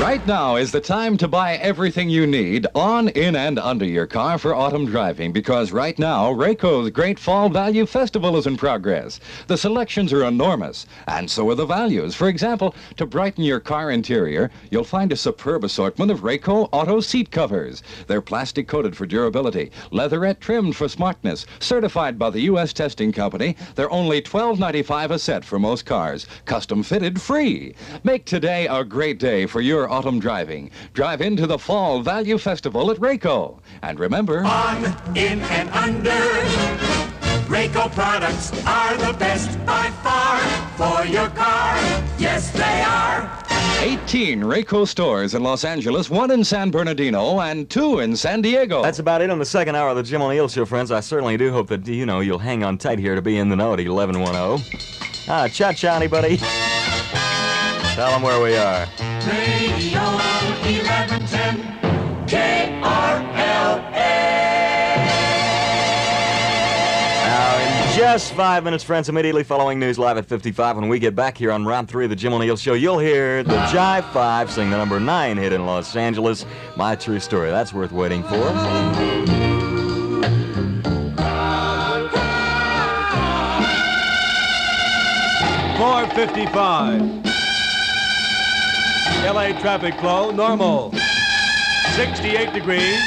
Right now is the time to buy everything you need on, in, and under your car for autumn driving, because right now, Rayco's Great Fall Value Festival is in progress. The selections are enormous, and so are the values. For example, to brighten your car interior, you'll find a superb assortment of Rayco auto seat covers. They're plastic-coated for durability, leatherette trimmed for smartness, certified by the U.S. testing company. They're only $12.95 a set for most cars, custom-fitted free. Make today a great day for your autumn driving. Drive into the Fall Value Festival at Rayco. And remember, on, in, and under. Rayco products are the best by far for your car. Yes, they are. 18 Rayco stores in Los Angeles, 1 in San Bernardino, and 2 in San Diego. That's about it on the second hour of the Jim O'Neill Show, friends. I certainly do hope that, you'll hang on tight here to be in the know at 1110. Cha-cha, anybody? Tell them where we are. Radio 1110 KRLA. Now, in Just 5 minutes, friends, immediately following news live at 55. When we get back here on round 3 of the Jim O'Neill Show, you'll hear the Jive 5 sing the number 9 hit in Los Angeles, My True Story. That's worth waiting for. .55. LA traffic flow, normal. 68 degrees.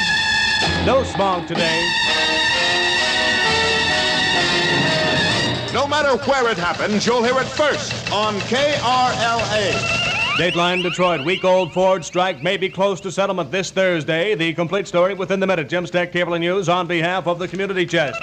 No smog today. No matter where it happens, you'll hear it first on KRLA. Dateline Detroit, week-old Ford strike may be close to settlement this Thursday. The complete story within the minute. Jim Steck, Cable News, on behalf of the Community Chest.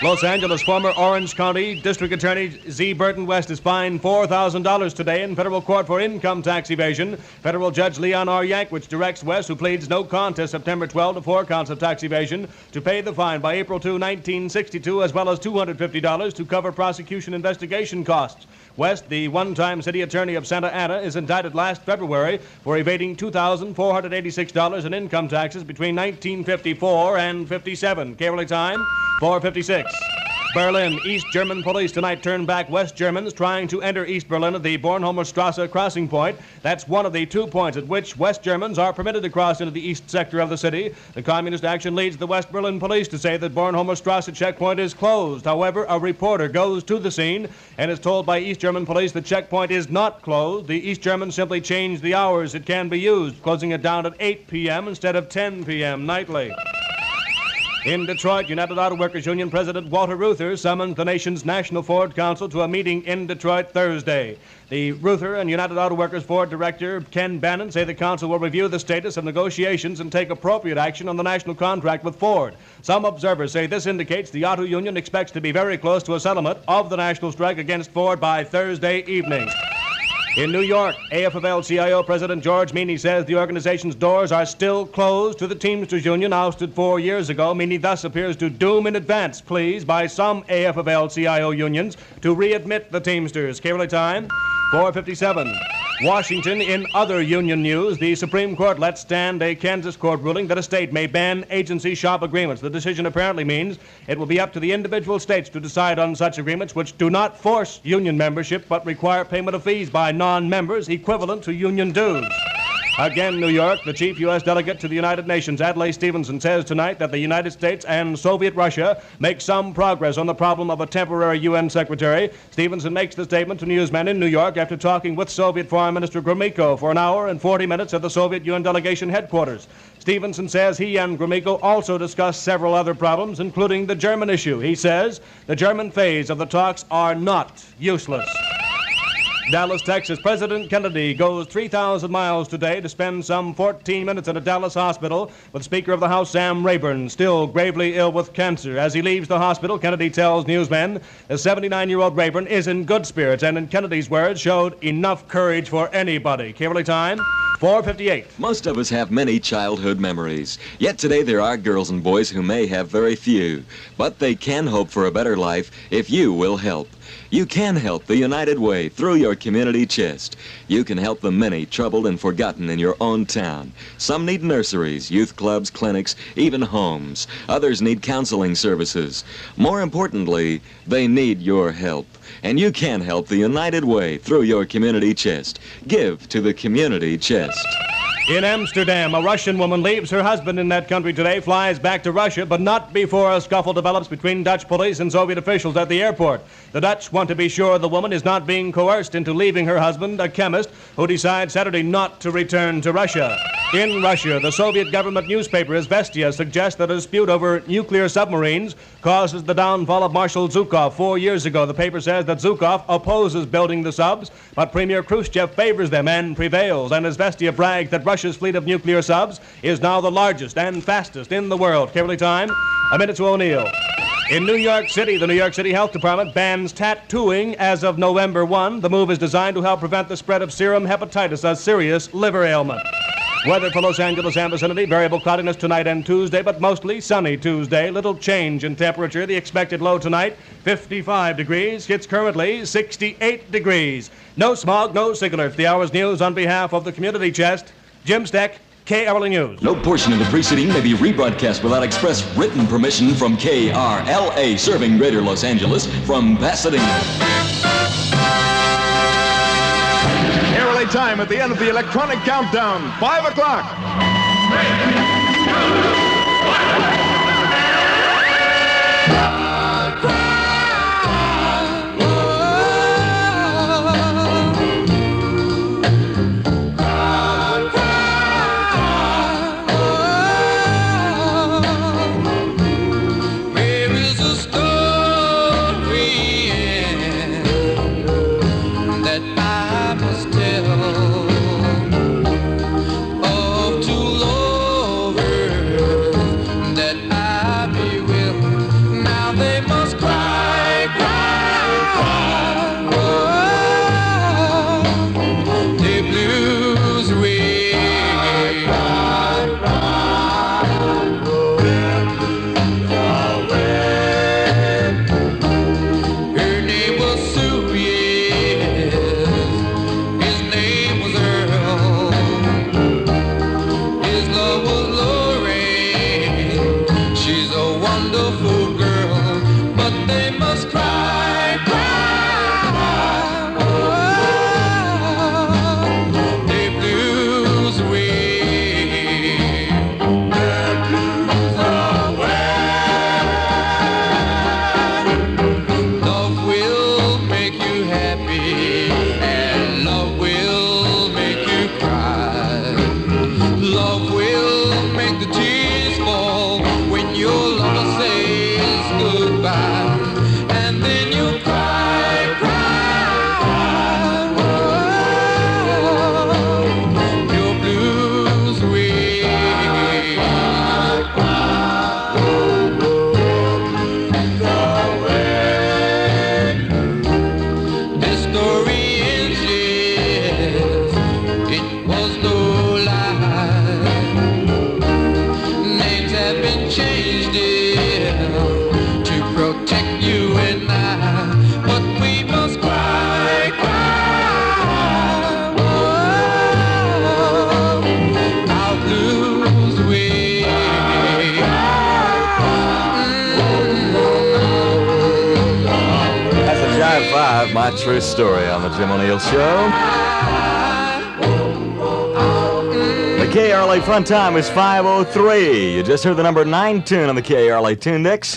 Los Angeles former Orange County District Attorney Z. Burton West is fined $4,000 today in federal court for income tax evasion. Federal Judge Leon R. Yankwich directs West, who pleads no contest September 12 to 4 counts of tax evasion, to pay the fine by April 2, 1962, as well as $250 to cover prosecution investigation costs. West, the one-time city attorney of Santa Ana, is indicted last February for evading $2,486 in income taxes between 1954 and 57. KRLA time, 4:56. Berlin, East German police tonight turned back West Germans trying to enter East Berlin at the Bornholmer Strasse crossing point. That's one of the 2 points at which West Germans are permitted to cross into the east sector of the city. The Communist Action leads the West Berlin police to say that Bornholmer Strasse checkpoint is closed. However, a reporter goes to the scene and is told by East German police the checkpoint is not closed. The East Germans simply changed the hours it can be used, closing it down at 8 p.m. instead of 10 p.m. nightly. In Detroit, United Auto Workers Union President Walter Reuther summoned the nation's National Ford Council to a meeting in Detroit Thursday. The Reuther and United Auto Workers Ford Director Ken Bannon say the council will review the status of negotiations and take appropriate action on the national contract with Ford. Some observers say this indicates the auto union expects to be very close to a settlement of the national strike against Ford by Thursday evening. In New York, AFL-CIO President George Meany says the organization's doors are still closed to the Teamsters Union ousted 4 years ago. Meany thus appears to doom in advance pleas by some AFL-CIO unions to readmit the Teamsters. KRLA time, 4:57. Washington, in other union news, the Supreme Court let stand a Kansas court ruling that a state may ban agency shop agreements. The decision apparently means it will be up to the individual states to decide on such agreements which do not force union membership but require payment of fees by non-members equivalent to union dues. Again, New York, the chief U.S. delegate to the United Nations, Adlai Stevenson, says tonight that the United States and Soviet Russia make some progress on the problem of a temporary UN secretary. Stevenson makes the statement to newsmen in New York after talking with Soviet Foreign Minister Gromyko for an hour and 40 minutes at the Soviet UN delegation headquarters. Stevenson says he and Gromyko also discussed several other problems, including the German issue. He says the German phase of the talks are not useless. Dallas, Texas. President Kennedy goes 3,000 miles today to spend some 14 minutes in a Dallas hospital with Speaker of the House Sam Rayburn, still gravely ill with cancer. As he leaves the hospital, Kennedy tells newsmen the 79-year-old Rayburn is in good spirits and, in Kennedy's words, showed enough courage for anybody. KRLA time, 4:58. Most of us have many childhood memories. Yet today there are girls and boys who may have very few. But they can hope for a better life if you will help. You can help the United Way through your community chest. You can help the many troubled and forgotten in your own town. Some need nurseries, youth clubs, clinics, even homes. Others need counseling services. More importantly, they need your help. And you can help the United Way through your community chest. Give to the community chest. In Amsterdam, a Russian woman leaves her husband in that country today, flies back to Russia, but not before a scuffle develops between Dutch police and Soviet officials at the airport. The Dutch want to be sure the woman is not being coerced into leaving her husband, a chemist, who decides Saturday not to return to Russia. In Russia, the Soviet government newspaper Izvestia suggests that a dispute over nuclear submarines causes the downfall of Marshal Zhukov 4 years ago. The paper says that Zhukov opposes building the subs, but Premier Khrushchev favors them and prevails. And Izvestia brags that Russia's fleet of nuclear subs is now the largest and fastest in the world. KRLA time, a minute to O'Neill. In New York City, the New York City Health Department bans tattooing as of November 1. The move is designed to help prevent the spread of serum hepatitis, a serious liver ailment. Weather for Los Angeles and vicinity, variable cloudiness tonight and Tuesday, but mostly sunny Tuesday. Little change in temperature. The expected low tonight, 55 degrees. It's currently 68 degrees. No smog, no SIG alerts. The hour's news on behalf of the community chest. Jim Steck, KRLA News. No portion of the preceding may be rebroadcast without express written permission from KRLA, serving Greater Los Angeles from Pasadena. KRLA time at the end of the electronic countdown. 5 o'clock. 3, 2, 1. My true story on the Jim O'Neill Show. The KRLA Fun Time is 5:03. You just heard the number 9 tune on the KRLA Tune Mix.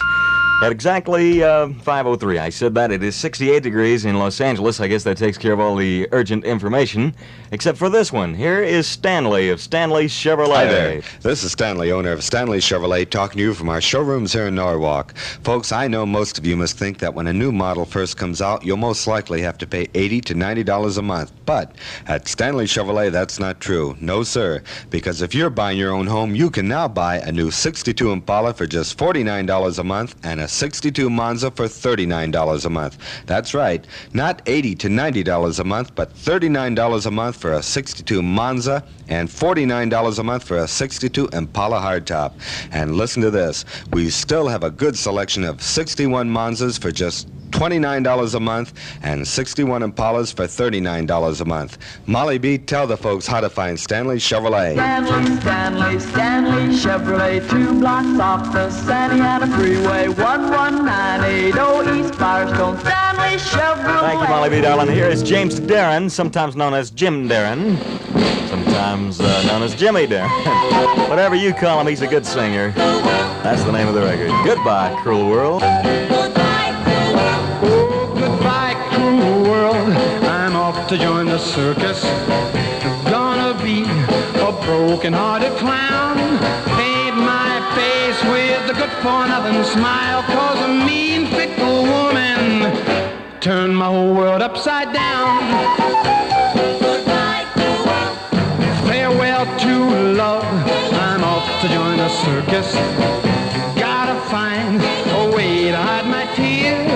At exactly 5:03. I said that. It is 68 degrees in Los Angeles. I guess that takes care of all the urgent information, except for this one. Here is Stanley of Stanley Chevrolet. Hi there. This is Stanley, owner of Stanley Chevrolet, talking to you from our showrooms here in Norwalk. Folks, I know most of you must think that when a new model first comes out, you'll most likely have to pay $80 to $90 a month. But at Stanley Chevrolet, that's not true. No, sir. Because if you're buying your own home, you can now buy a new 62 Impala for just $49 a month and a 62 Monza for $39 a month. That's right, not $80 to $90 a month, but $39 a month for a 62 Monza and $49 a month for a 62 Impala hardtop. And listen to this, we still have a good selection of 61 Monzas for just $29 a month and 61 Impalas for $39 a month. Molly B, tell the folks how to find Stanley Chevrolet. Stanley Chevrolet, 2 blocks off the Santa Ana Freeway, 11980 East Firestone. Stanley Chevrolet. Thank you, Molly B, darling. Here is James Darren, sometimes known as Jim Darren, sometimes known as Jimmy Darren. Whatever you call him, he's a good singer. That's the name of the record. Goodbye, cruel world. Goodbye, cruel world. I'm off to join the circus. Gonna be a broken-hearted clown. Paint my face with a good-for-nothing smile, 'cause a mean, fickle woman turned my whole world upside down. Farewell to love. I'm off to join the circus. Gotta find a way to hide my tears.